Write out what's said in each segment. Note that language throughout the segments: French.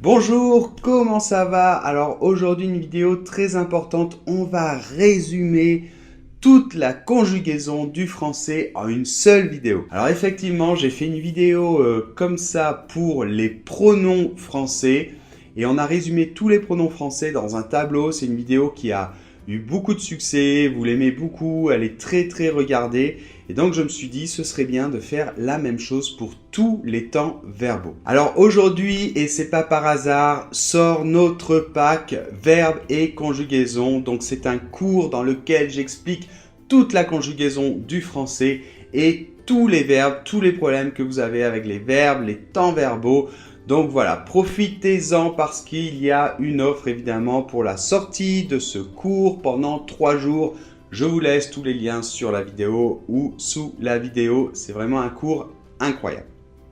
Bonjour, comment ça va? Alors aujourd'hui une vidéo très importante, on va résumer toute la conjugaison du français en une seule vidéo. Alors effectivement, j'ai fait une vidéo comme ça pour les pronoms français et on a résumé tous les pronoms français dans un tableau. C'est une vidéo qui a eu beaucoup de succès, vous l'aimez beaucoup, elle est très regardée et donc je me suis dit ce serait bien de faire la même chose pour tous les temps verbaux. Alors aujourd'hui, et c'est pas par hasard, sort notre pack verbes et conjugaison. Donc c'est un cours dans lequel j'explique toute la conjugaison du français et tous les verbes, tous les problèmes que vous avez avec les verbes, les temps verbaux. Donc voilà, profitez-en parce qu'il y a une offre évidemment pour la sortie de ce cours pendant 3 jours. Je vous laisse tous les liens sur la vidéo ou sous la vidéo. C'est vraiment un cours incroyable.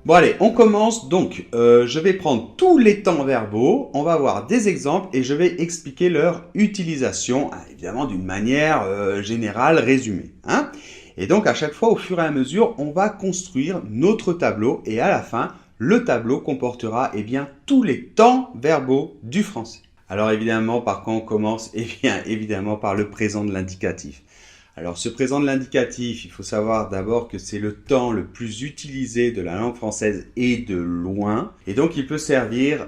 Bon allez, on commence. Donc, je vais prendre tous les temps verbaux. On va voir des exemples et je vais expliquer leur utilisation, évidemment d'une manière générale, résumée. Et donc, à chaque fois, au fur et à mesure, on va construire notre tableau et à la fin, le tableau comportera tous les temps verbaux du français. Alors évidemment, par quoi on commence? Évidemment par le présent de l'indicatif. Alors ce présent de l'indicatif, il faut savoir d'abord que c'est le temps le plus utilisé de la langue française et de loin. Et donc il peut servir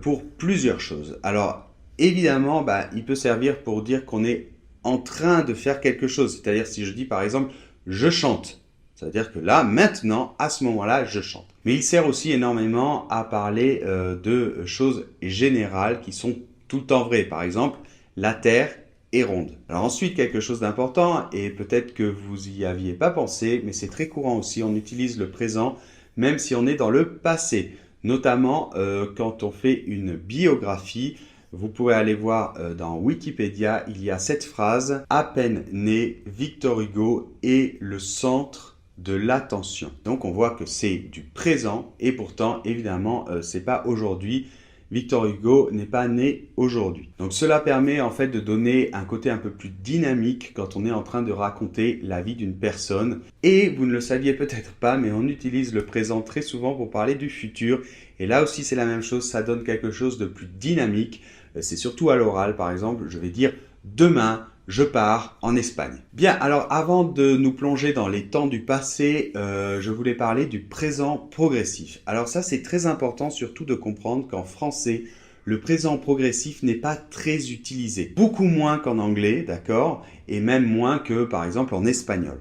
pour plusieurs choses. Alors évidemment, il peut servir pour dire qu'on est en train de faire quelque chose. C'est-à-dire si je dis par exemple « je chante ». C'est-à-dire que là, maintenant, à ce moment-là, je chante. Mais il sert aussi énormément à parler de choses générales qui sont tout le temps vraies. Par exemple, la Terre est ronde. Alors ensuite, quelque chose d'important, et peut-être que vous y aviez pas pensé, mais c'est très courant aussi, on utilise le présent même si on est dans le passé. Notamment quand on fait une biographie. Vous pouvez aller voir dans Wikipédia, il y a cette phrase « À peine né, Victor Hugo est le centre de l'attention ». Donc on voit que c'est du présent et pourtant évidemment c'est pas aujourd'hui. Victor Hugo n'est pas né aujourd'hui. Donc cela permet en fait de donner un côté un peu plus dynamique quand on est en train de raconter la vie d'une personne. Et vous ne le saviez peut-être pas, mais on utilise le présent très souvent pour parler du futur. Et là aussi c'est la même chose, ça donne quelque chose de plus dynamique. C'est surtout à l'oral, par exemple, je vais dire « demain ». Je pars en Espagne. Bien, alors avant de nous plonger dans les temps du passé, je voulais parler du présent progressif. Alors ça, c'est très important surtout de comprendre qu'en français, le présent progressif n'est pas très utilisé. Beaucoup moins qu'en anglais, d'accord? Et même moins que, par exemple, en espagnol.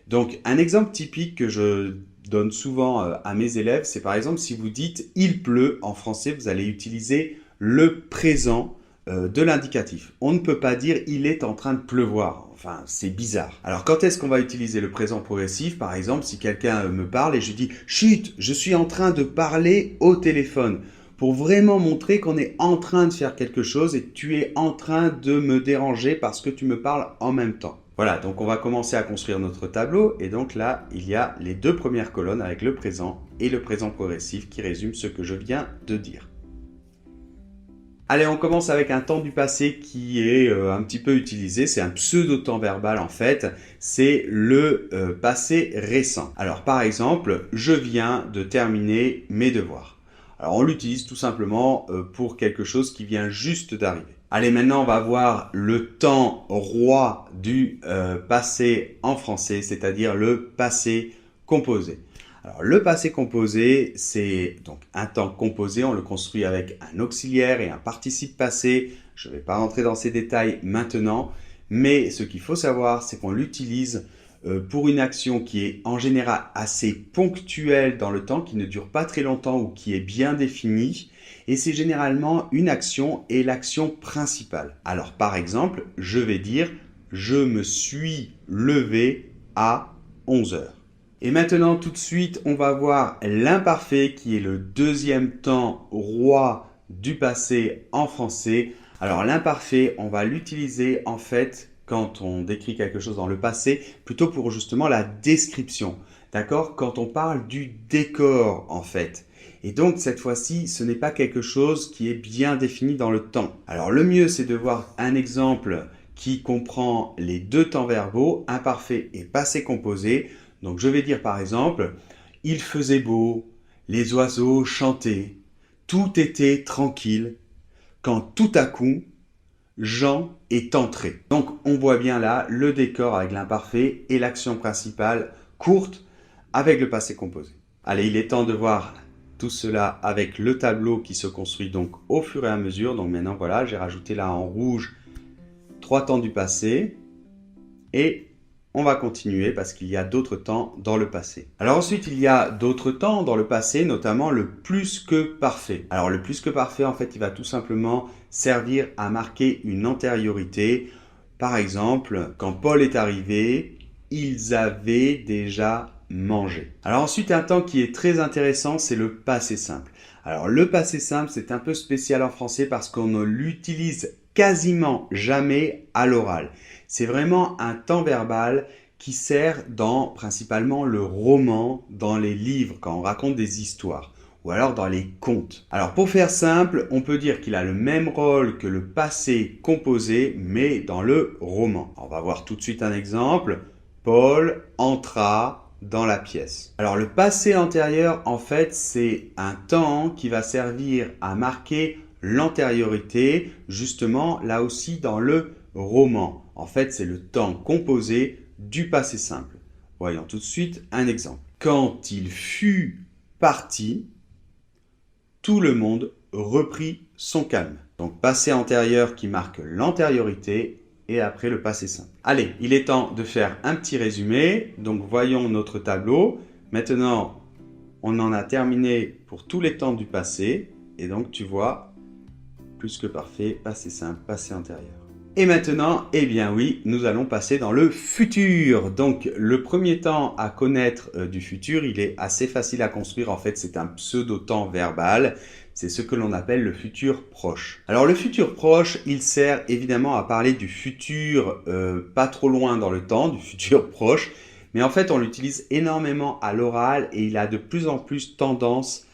Donc, un exemple typique que je donne souvent à mes élèves, c'est par exemple si vous dites « il pleut », en français, vous allez utiliser le présent de l'indicatif. On ne peut pas dire « il est en train de pleuvoir ». Enfin, c'est bizarre. Alors, quand est-ce qu'on va utiliser le présent progressif? Par exemple, si quelqu'un me parle et je dis « chut, je suis en train de parler au téléphone ». Pour vraiment montrer qu'on est en train de faire quelque chose et que tu es en train de me déranger parce que tu me parles en même temps. Voilà, donc on va commencer à construire notre tableau. Et donc là, il y a les deux premières colonnes avec le présent et le présent progressif qui résument ce que je viens de dire. Allez, on commence avec un temps du passé qui est un petit peu utilisé. C'est un pseudo-temps verbal en fait. C'est le passé récent. Alors par exemple, je viens de terminer mes devoirs. Alors on l'utilise tout simplement pour quelque chose qui vient juste d'arriver. Allez, maintenant on va voir le temps roi du passé en français, c'est-à-dire le passé composé. Alors, le passé composé, c'est donc un temps composé, on le construit avec un auxiliaire et un participe passé. Je ne vais pas rentrer dans ces détails maintenant, mais ce qu'il faut savoir, c'est qu'on l'utilise pour une action qui est en général assez ponctuelle dans le temps, qui ne dure pas très longtemps ou qui est bien définie. Et c'est généralement une action et l'action principale. Alors, par exemple, je vais dire « je me suis levé à 11 heures ». Et maintenant, tout de suite, on va voir l'imparfait qui est le deuxième temps roi du passé en français. Alors l'imparfait, on va l'utiliser en fait quand on décrit quelque chose dans le passé, plutôt pour justement la description. D'accord? Quand on parle du décor en fait. Et donc cette fois-ci, ce n'est pas quelque chose qui est bien défini dans le temps. Alors le mieux, c'est de voir un exemple qui comprend les deux temps verbaux, imparfait et passé composé. Donc je vais dire par exemple, il faisait beau, les oiseaux chantaient, tout était tranquille quand tout à coup, Jean est entré. Donc on voit bien là le décor avec l'imparfait et l'action principale courte avec le passé composé. Allez, il est temps de voir tout cela avec le tableau qui se construit donc au fur et à mesure. Donc maintenant voilà, j'ai rajouté là en rouge 3 temps du passé et on va continuer parce qu'il y a d'autres temps dans le passé. Alors ensuite, il y a d'autres temps dans le passé, notamment le plus que parfait. Alors le plus que parfait, en fait, il va tout simplement servir à marquer une antériorité. Par exemple, quand Paul est arrivé, ils avaient déjà mangé. Alors ensuite, un temps qui est très intéressant, c'est le passé simple. Alors le passé simple, c'est un peu spécial en français parce qu'on ne l'utilise quasiment jamais à l'oral. C'est vraiment un temps verbal qui sert dans principalement le roman, dans les livres, quand on raconte des histoires, ou alors dans les contes. Alors pour faire simple, on peut dire qu'il a le même rôle que le passé composé, mais dans le roman. On va voir tout de suite un exemple. Paul entra dans la pièce. Alors le passé antérieur, en fait, c'est un temps qui va servir à marquer l'antériorité, justement là aussi dans le roman. En fait, c'est le temps composé du passé simple. Voyons tout de suite un exemple. Quand il fut parti, tout le monde reprit son calme. Donc passé antérieur qui marque l'antériorité et après le passé simple. Allez, il est temps de faire un petit résumé. Donc voyons notre tableau. Maintenant, on en a terminé pour tous les temps du passé. Et donc tu vois, plus que parfait, passé simple, passé antérieur. Et maintenant, eh bien oui, nous allons passer dans le futur. Donc le premier temps à connaître du futur, il est assez facile à construire. En fait, c'est un pseudo-temps verbal. C'est ce que l'on appelle le futur proche. Alors le futur proche, il sert évidemment à parler du futur pas trop loin dans le temps, du futur proche. Mais en fait, on l'utilise énormément à l'oral et il a de plus en plus tendance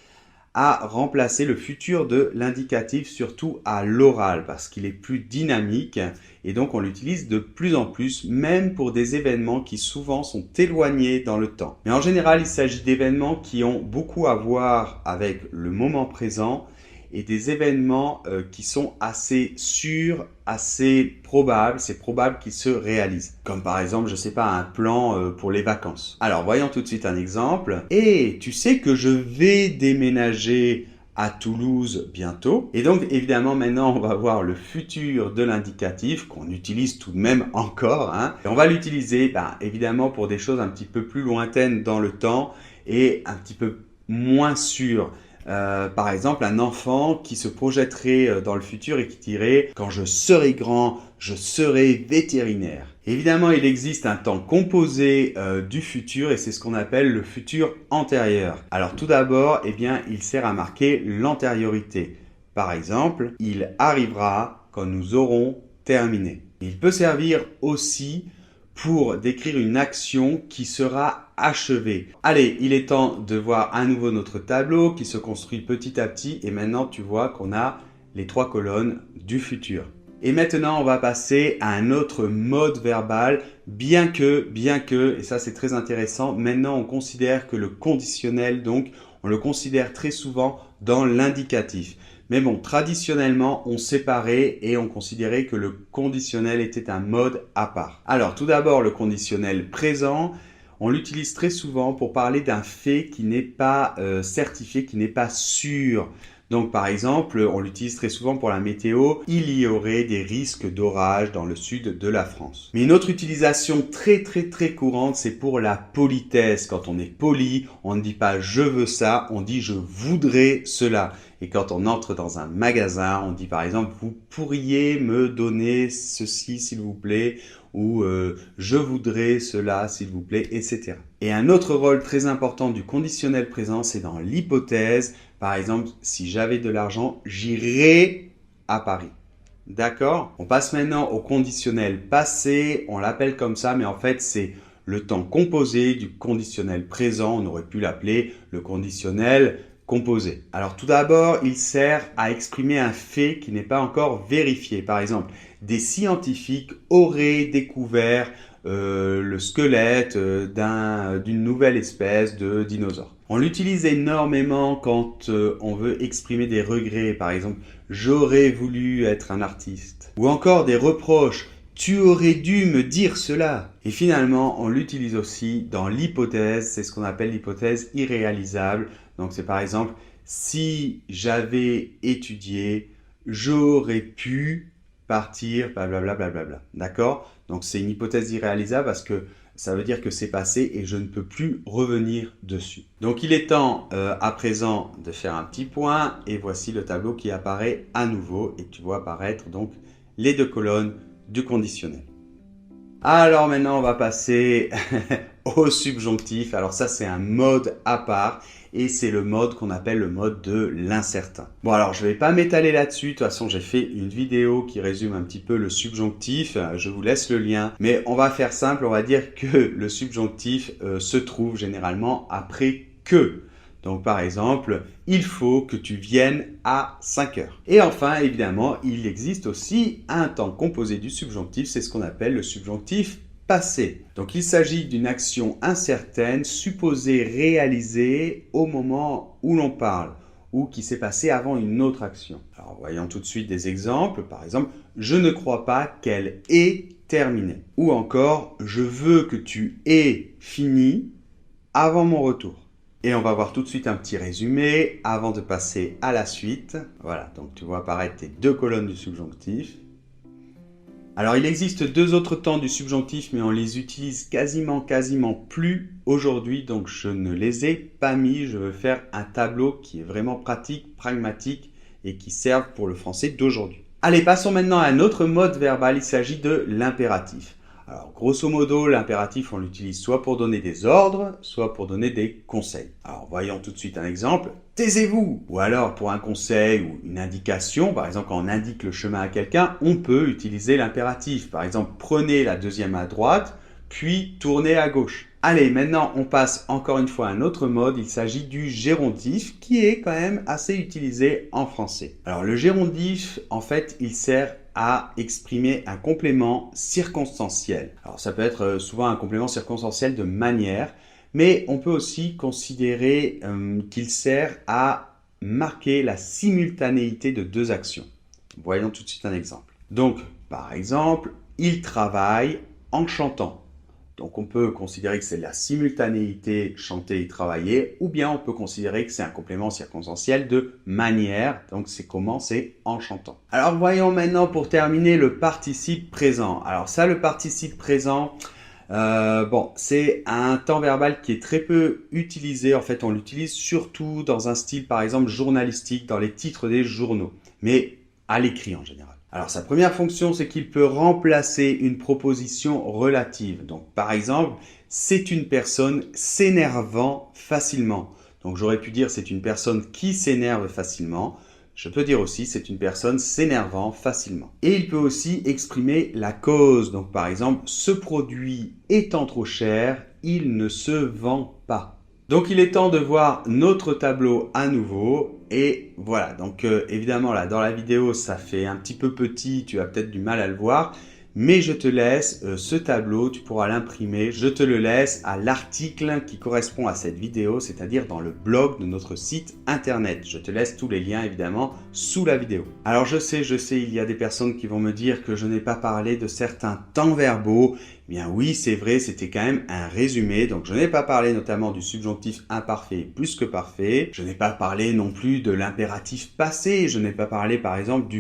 à remplacer le futur de l'indicatif, surtout à l'oral, parce qu'il est plus dynamique et donc on l'utilise de plus en plus, même pour des événements qui souvent sont éloignés dans le temps. Mais en général, il s'agit d'événements qui ont beaucoup à voir avec le moment présent et des événements qui sont assez sûrs, assez probables, c'est probable qu'ils se réalisent. Comme par exemple, je sais pas, un plan pour les vacances. Alors, voyons tout de suite un exemple. Et tu sais que je vais déménager à Toulouse bientôt. Et donc, évidemment, maintenant, on va voir le futur de l'indicatif qu'on utilise tout de même encore. Et on va l'utiliser, évidemment, pour des choses un petit peu plus lointaines dans le temps et un petit peu moins sûres. Par exemple, un enfant qui se projetterait dans le futur et qui dirait « Quand je serai grand, je serai vétérinaire ». Évidemment, il existe un temps composé du futur et c'est ce qu'on appelle le futur antérieur. Alors tout d'abord, eh bien, il sert à marquer l'antériorité. Par exemple, « Il arrivera quand nous aurons terminé ». Il peut servir aussi pour décrire une action qui sera achevée. Allez, il est temps de voir à nouveau notre tableau qui se construit petit à petit et maintenant tu vois qu'on a les 3 colonnes du futur. Et maintenant on va passer à un autre mode verbal, bien que, et ça c'est très intéressant, maintenant on considère que le conditionnel, donc on le considère très souvent dans l'indicatif. Mais bon, traditionnellement, on séparait et on considérait que le conditionnel était un mode à part. Alors, tout d'abord, le conditionnel présent, on l'utilise très souvent pour parler d'un fait qui n'est pas certifié, qui n'est pas sûr. Donc, par exemple, on l'utilise très souvent pour la météo. Il y aurait des risques d'orage dans le sud de la France. Mais une autre utilisation très courante, c'est pour la politesse. Quand on est poli, on ne dit pas « je veux ça », on dit « je voudrais cela ». Et quand on entre dans un magasin, on dit par exemple « vous pourriez me donner ceci s'il vous plaît » ou « je voudrais cela s'il vous plaît », etc. Et un autre rôle très important du conditionnel présent, c'est dans l'hypothèse. Par exemple, si j'avais de l'argent, j'irais à Paris. D'accord? On passe maintenant au conditionnel passé. On l'appelle comme ça, mais en fait, c'est le temps composé du conditionnel présent. On aurait pu l'appeler le conditionnel composé. Alors tout d'abord, il sert à exprimer un fait qui n'est pas encore vérifié. Par exemple, des scientifiques auraient découvert le squelette d'une nouvelle espèce de dinosaure. On l'utilise énormément quand on veut exprimer des regrets, par exemple « j'aurais voulu être un artiste » ou encore des reproches « tu aurais dû me dire cela ». Et finalement, on l'utilise aussi dans l'hypothèse, c'est ce qu'on appelle l'hypothèse irréalisable. Donc c'est par exemple « si j'avais étudié, j'aurais pu partir, blablabla, blablabla ». D'accord? Donc c'est une hypothèse irréalisable parce que ça veut dire que c'est passé et je ne peux plus revenir dessus. Donc il est temps à présent de faire un petit point et voici le tableau qui apparaît à nouveau et tu vois apparaître donc les deux colonnes du conditionnel. Alors maintenant on va passer au subjonctif. Alors ça c'est un mode à part et c'est le mode qu'on appelle le mode de l'incertain. Bon alors je ne vais pas m'étaler là-dessus, de toute façon j'ai fait une vidéo qui résume un petit peu le subjonctif, je vous laisse le lien. Mais on va faire simple, on va dire que le subjonctif se trouve généralement après que. Donc par exemple, il faut que tu viennes à 5 heures. Et enfin, évidemment, il existe aussi un temps composé du subjonctif, c'est ce qu'on appelle le subjonctif passé. Donc il s'agit d'une action incertaine supposée réalisée au moment où l'on parle ou qui s'est passée avant une autre action. Alors voyons tout de suite des exemples. Par exemple, je ne crois pas qu'elle ait terminé. Ou encore, je veux que tu aies fini avant mon retour. Et on va voir tout de suite un petit résumé avant de passer à la suite. Voilà, donc tu vois apparaître tes deux colonnes du subjonctif. Alors il existe deux autres temps du subjonctif, mais on les utilise quasiment plus aujourd'hui, donc je ne les ai pas mis. Je veux faire un tableau qui est vraiment pratique, pragmatique et qui serve pour le français d'aujourd'hui. Allez, passons maintenant à un autre mode verbal, il s'agit de l'impératif. Alors, grosso modo, l'impératif, on l'utilise soit pour donner des ordres, soit pour donner des conseils. Alors, voyons tout de suite un exemple. Taisez-vous! Ou alors, pour un conseil ou une indication, par exemple, quand on indique le chemin à quelqu'un, on peut utiliser l'impératif. Par exemple, prenez la deuxième à droite, puis tournez à gauche. Allez, maintenant, on passe encore une fois à un autre mode. Il s'agit du gérondif, qui est quand même assez utilisé en français. Alors, le gérondif, en fait, il sert à exprimer un complément circonstanciel. Alors ça peut être souvent un complément circonstanciel de manière, mais on peut aussi considérer qu'il sert à marquer la simultanéité de deux actions. Voyons tout de suite un exemple. Donc, par exemple, il travaille en chantant. Donc on peut considérer que c'est la simultanéité chanter et travailler, ou bien on peut considérer que c'est un complément circonstanciel de manière, donc c'est comment, c'est en chantant. Alors voyons maintenant pour terminer le participe présent. Alors ça, le participe présent, c'est un temps verbal qui est très peu utilisé. En fait, on l'utilise surtout dans un style, par exemple, journalistique, dans les titres des journaux, mais à l'écrit en général. Alors, sa première fonction, c'est qu'il peut remplacer une proposition relative. Donc, par exemple, c'est une personne s'énervant facilement. Donc, j'aurais pu dire c'est une personne qui s'énerve facilement. Je peux dire aussi c'est une personne s'énervant facilement. Et il peut aussi exprimer la cause. Donc, par exemple, ce produit étant trop cher, il ne se vend pas. Donc il est temps de voir notre tableau à nouveau et voilà, donc évidemment là dans la vidéo ça fait un petit peu petit, tu as peut-être du mal à le voir, mais je te laisse ce tableau, tu pourras l'imprimer, je te le laisse à l'article qui correspond à cette vidéo, c'est-à-dire dans le blog de notre site internet. Je te laisse tous les liens évidemment sous la vidéo. Alors je sais, il y a des personnes qui vont me dire que je n'ai pas parlé de certains temps verbaux. Eh bien oui, c'est vrai, c'était quand même un résumé. Donc je n'ai pas parlé notamment du subjonctif imparfait plus que parfait. Je n'ai pas parlé non plus de l'impératif passé. Je n'ai pas parlé par exemple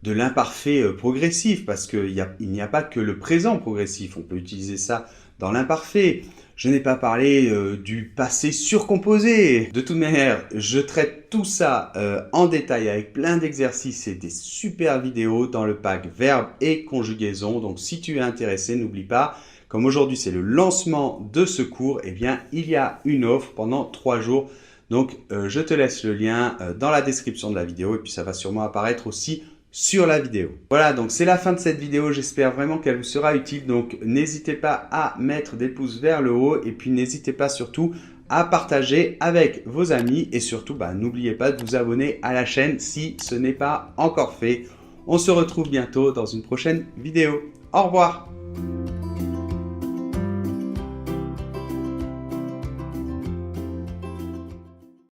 de l'imparfait progressif parce qu'il n'y a pas que le présent progressif. On peut utiliser ça dans l'imparfait. Je n'ai pas parlé du passé surcomposé. De toute manière, je traite tout ça en détail avec plein d'exercices et des super vidéos dans le pack verbes et conjugaison. Donc si tu es intéressé, n'oublie pas, comme aujourd'hui c'est le lancement de ce cours, eh bien il y a une offre pendant 3 jours. Donc je te laisse le lien dans la description de la vidéo et puis ça va sûrement apparaître aussi sur la vidéo. Voilà, donc c'est la fin de cette vidéo. J'espère vraiment qu'elle vous sera utile. Donc n'hésitez pas à mettre des pouces vers le haut et puis n'hésitez pas surtout à partager avec vos amis et surtout n'oubliez pas de vous abonner à la chaîne si ce n'est pas encore fait. On se retrouve bientôt dans une prochaine vidéo. Au revoir.